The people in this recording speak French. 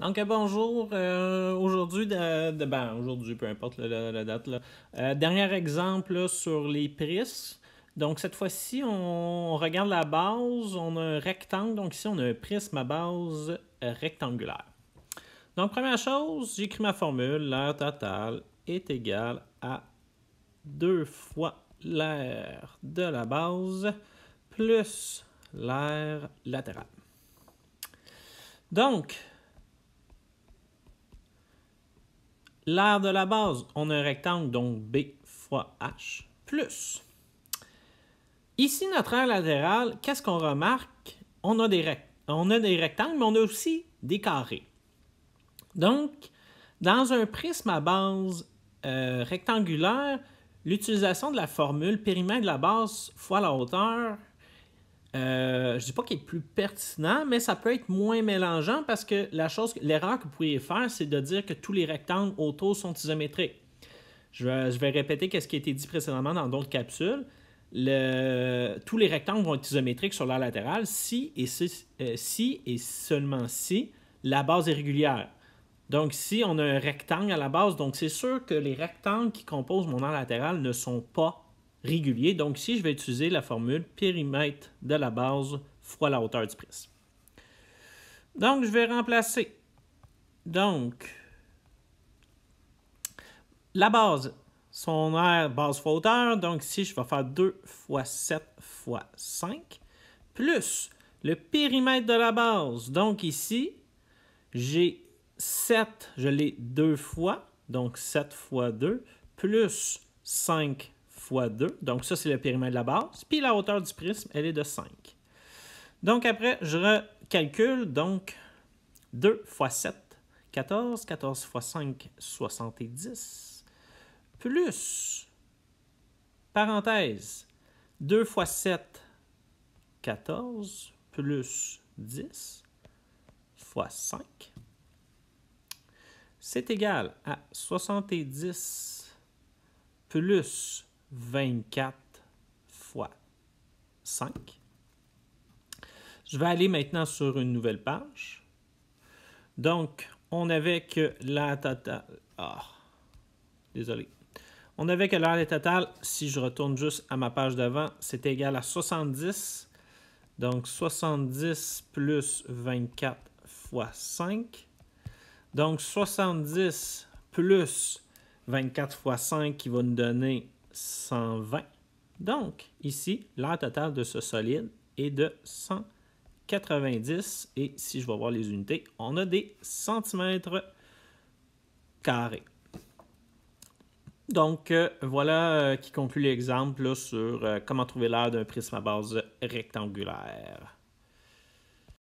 Donc bonjour, aujourd'hui, aujourd'hui, peu importe la date, là. Dernier exemple là, sur les prismes. Donc cette fois-ci, on regarde la base, on a un rectangle, donc ici on a un prisme à base rectangulaire. Donc première chose, j'écris ma formule, l'aire totale est égal à 2 fois l'aire de la base plus l'aire latérale. Donc, l'aire de la base, on a un rectangle, donc B fois H, plus. Ici, notre aire latérale, qu'est-ce qu'on remarque? On a des rectangles, mais on a aussi des carrés. Donc, dans un prisme à base rectangulaire, l'utilisation de la formule périmètre de la base fois la hauteur, je ne dis pas qu'il est plus pertinent, mais ça peut être moins mélangeant parce que l'erreur que vous pourriez faire, c'est de dire que tous les rectangles autour sont isométriques. Je vais répéter ce qui a été dit précédemment dans d'autres capsules. Tous les rectangles vont être isométriques sur l'aire latérale si et seulement si la base est régulière. Donc, si on a un rectangle à la base, donc c'est sûr que les rectangles qui composent mon aire latérale ne sont pas réguliers. Donc, ici, je vais utiliser la formule périmètre de la base fois la hauteur du prisme. Donc, je vais remplacer. Donc, la base, son aire base fois hauteur. Donc, ici, je vais faire 2 fois 7 fois 5. Plus le périmètre de la base. Donc, ici, j'ai 7, je l'ai 2 fois. Donc, 7 fois 2. Plus 5 fois 2. Donc, ça, c'est le périmètre de la base. Puis, la hauteur du prisme, elle est de 5. Donc, après, je recalcule. Donc, 2 fois 7, 14. 14 fois 5, 70. Plus, parenthèse, 2 fois 7, 14. Plus 10 fois 5. C'est égal à 70 plus 24 fois 5. Je vais aller maintenant sur une nouvelle page. Donc, on avait que l'aire totale... désolé. On avait que l'aire totale, si je retourne juste à ma page d'avant, c'est égal à 70. Donc, 70 plus 24 fois 5. Donc, 70 plus 24 fois 5 qui va nous donner 120. Donc, ici, l'aire totale de ce solide est de 190. Et si je vais voir les unités, on a des centimètres carrés. Donc, voilà qui conclut l'exemple sur comment trouver l'aire d'un prisme à base rectangulaire.